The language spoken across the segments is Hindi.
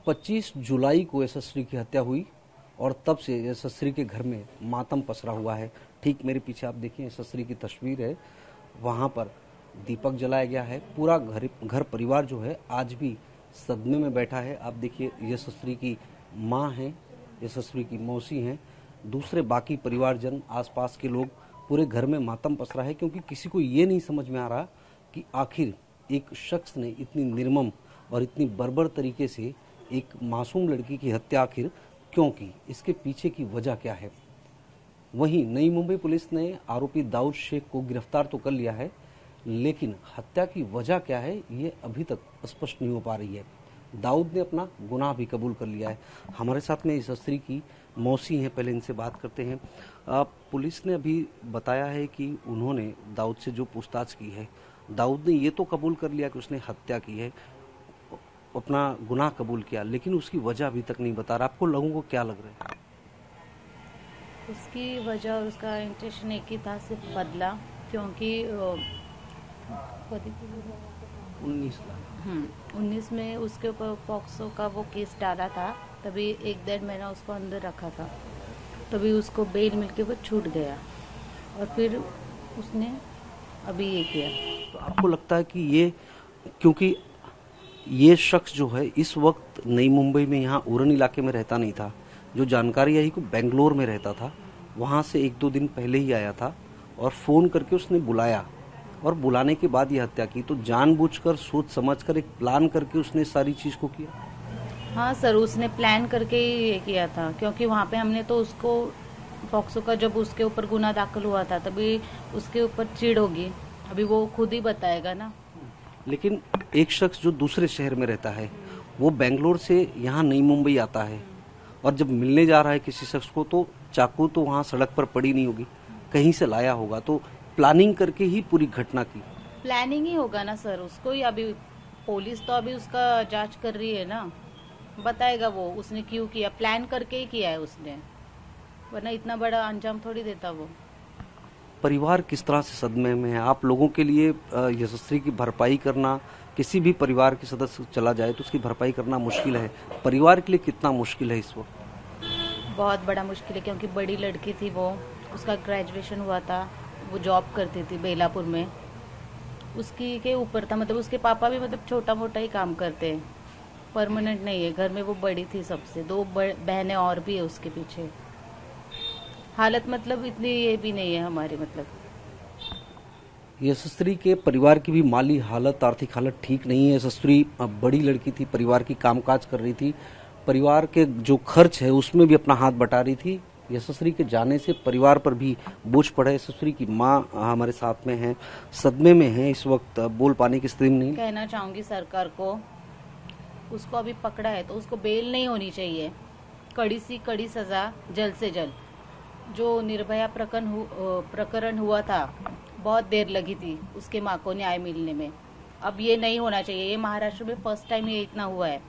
25 जुलाई को यशस्वी की हत्या हुई और तब से यशस्वी के घर में मातम पसरा हुआ है। ठीक मेरे पीछे आप देखिए यशस्वी की तस्वीर है, वहां पर दीपक जलाया गया है। पूरा घर परिवार जो है आज भी सदमे में बैठा है। आप देखिए यशस्वी की माँ है, यशस्वी की मौसी हैं, दूसरे बाकी परिवारजन, आसपास के लोग, पूरे घर में मातम पसरा है क्योंकि किसी को ये नहीं समझ में आ रहा कि आखिर एक शख्स ने इतनी निर्मम और इतनी बर्बर तरीके से एक मासूम लड़की की हत्या आखिर क्यों की, इसके पीछे की वजह क्या है। वहीं नई मुंबई पुलिस ने आरोपी दाऊद शेख को गिरफ्तार तो कर लिया है, लेकिन हत्या की वजह क्या है ये अभी तक स्पष्ट नहीं हो पा रही है। दाऊद ने अपना गुनाह भी कबूल कर लिया है। हमारे साथ में यशस्वी की मौसी हैं, पहले इनसे बात करते हैं। पुलिस ने अभी बताया है कि उन्होंने दाऊद से जो पूछताछ की है, दाऊद ने ये तो कबूल कर लिया कि उसने हत्या की है, अपना गुनाह कबूल किया, लेकिन उसकी वजह अभी तक नहीं बता रहा। आपको लोगों को क्या लग रहा है? उसकी वजह और उसका इंटेंशन एक ही था, सिर्फ बदला, क्योंकि 19 में उसके ऊपर पॉक्सो का वो केस डाला था, तभी 1-1.5 महीना उसको अंदर रखा था, तभी उसको बेल मिलके वो छूट गया और फिर उसने अभी ये किया। तो आपको लगता है कि ये, क्योंकि ये शख्स जो है इस वक्त नई मुंबई में यहाँ उरण इलाके में रहता नहीं था, जो जानकारी आई को बेंगलोर में रहता था, वहाँ से 1-2 दिन पहले ही आया था और फोन करके उसने बुलाया और बुलाने के बाद ये हत्या की। तो जानबूझकर, सोच समझकर, एक प्लान करके उसने सारी चीज को किया। हाँ सर, उसने प्लान करके ही ये किया था, क्योंकि वहाँ पे हमने तो उसको पॉक्सो का जब उसके ऊपर गुना दाखिल हुआ था तभी उसके ऊपर चिढ़ होगी, अभी वो खुद ही बताएगा ना। लेकिन एक शख्स जो दूसरे शहर में रहता है वो बेंगलोर से यहाँ नई मुंबई आता है और जब मिलने जा रहा है किसी शख्स को तो चाकू तो वहाँ सड़क पर पड़ी नहीं होगी, कहीं से लाया होगा, तो प्लानिंग करके ही पूरी घटना की। प्लानिंग ही होगा ना सर, उसको ही अभी पुलिस तो अभी उसका जांच कर रही है ना, बताएगा वो उसने क्यों किया, प्लान करके ही किया है उसने, वरना इतना बड़ा अंजाम थोड़ी देता वो। परिवार किस तरह से सदमे में है? आप लोगों के लिए यशस्वी की भरपाई करना, किसी भी परिवार के सदस्य चला जाए तो उसकी भरपाई करना मुश्किल है, परिवार के लिए कितना मुश्किल है इस वक्त? बहुत बड़ा मुश्किल है, क्योंकि बड़ी लड़की थी वो, उसका ग्रेजुएशन हुआ था, वो जॉब करती थी बेलापुर में, उसकी के ऊपर था, मतलब उसके पापा भी मतलब छोटा मोटा ही काम करते हैं, परमानेंट नहीं है। घर में वो बड़ी थी सबसे, 2 बहनें और भी है उसके पीछे। हालत मतलब इतनी ये भी नहीं है हमारी, मतलब यशस्वी के परिवार की भी माली हालत, आर्थिक हालत ठीक नहीं है। यशस्वी बड़ी लड़की थी, परिवार की कामकाज कर रही थी, परिवार के जो खर्च है उसमें भी अपना हाथ बटा रही थी। यशस्वी के जाने से परिवार पर भी बोझ पड़ा है। यशस्वी की माँ हमारे साथ में है, सदमे में है, इस वक्त बोल पाने की स्थिति में नहीं। कहना चाहूंगी सरकार को, उसको अभी पकड़ा है तो उसको बेल नहीं होनी चाहिए, कड़ी सी कड़ी सजा जल्द से जल्द। जो निर्भया प्रकरण हुआ था, बहुत देर लगी थी उसके माँ को न्याय मिलने में, अब ये नहीं होना चाहिए। ये महाराष्ट्र में फर्स्ट टाइम ये इतना हुआ है,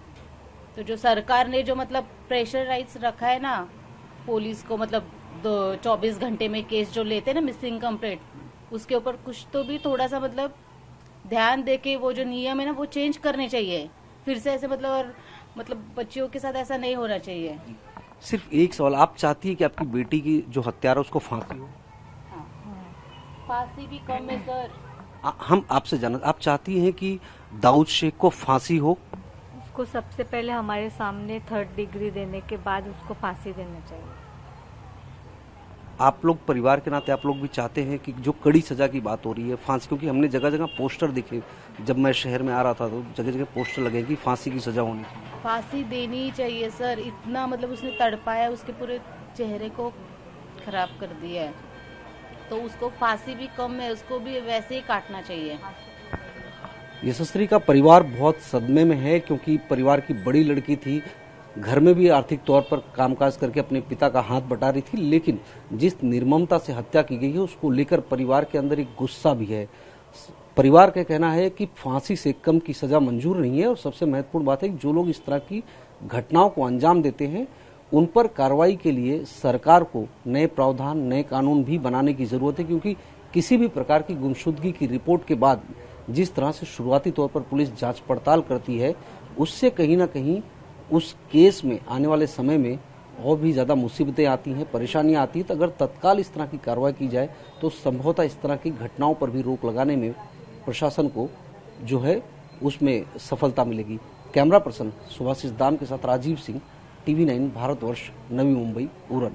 तो जो सरकार ने जो मतलब प्रेशराइज रखा है ना पुलिस को, मतलब 24 घंटे में केस जो लेते हैं ना मिसिंग कंप्लेंट, उसके ऊपर कुछ तो भी थोड़ा सा मतलब ध्यान देके वो जो नियम है ना वो चेंज करने चाहिए फिर से, ऐसे मतलब, और मतलब बच्चियों के साथ ऐसा नहीं होना चाहिए। सिर्फ एक सवाल, आप चाहती है कि आपकी बेटी की जो हत्यारा उसको फांसी हो? फांसी भी कम है सर। हम आपसे जानना, आप चाहती हैं कि दाऊद शेख को फांसी हो? उसको सबसे पहले हमारे सामने 3rd डिग्री देने के बाद उसको फांसी देना चाहिए। आप लोग परिवार के नाते आप लोग भी चाहते हैं कि जो कड़ी सजा की बात हो रही है फांसी, क्योंकि हमने जगह जगह पोस्टर दिखे, जब मैं शहर में आ रहा था तो जगह जगह पोस्टर लगे कि फांसी की सजा होनी चाहिए। फांसी देनी ही चाहिए सर, इतना मतलब उसने तड़पाया, उसके पूरे चेहरे को खराब कर दिया है, तो उसको फांसी भी कम है, उसको भी वैसे ही काटना चाहिए। यशस्वी का परिवार बहुत सदमे में है क्योंकि परिवार की बड़ी लड़की थी, घर में भी आर्थिक तौर पर कामकाज करके अपने पिता का हाथ बटा रही थी, लेकिन जिस निर्ममता से हत्या की गई है उसको लेकर परिवार के अंदर एक गुस्सा भी है। परिवार का कहना है कि फांसी से कम की सजा मंजूर नहीं है और सबसे महत्वपूर्ण बात है कि जो लोग इस तरह की घटनाओं को अंजाम देते हैं उन पर कार्रवाई के लिए सरकार को नए प्रावधान, नए कानून भी बनाने की जरूरत है, क्योंकि किसी भी प्रकार की गुमशुदगी की रिपोर्ट के बाद जिस तरह से शुरुआती तौर पर पुलिस जांच पड़ताल करती है उससे कहीं ना कहीं उस केस में आने वाले समय में और भी ज़्यादा मुसीबतें आती हैं, परेशानियां आती हैं। तो अगर तत्काल इस तरह की कार्रवाई की जाए तो संभवतः इस तरह की घटनाओं पर भी रोक लगाने में प्रशासन को जो है उसमें सफलता मिलेगी। कैमरा पर्सन सुभाषिष दाम के साथ राजीव सिंह, TV9 भारतवर्ष, नवी मुंबई, उरण।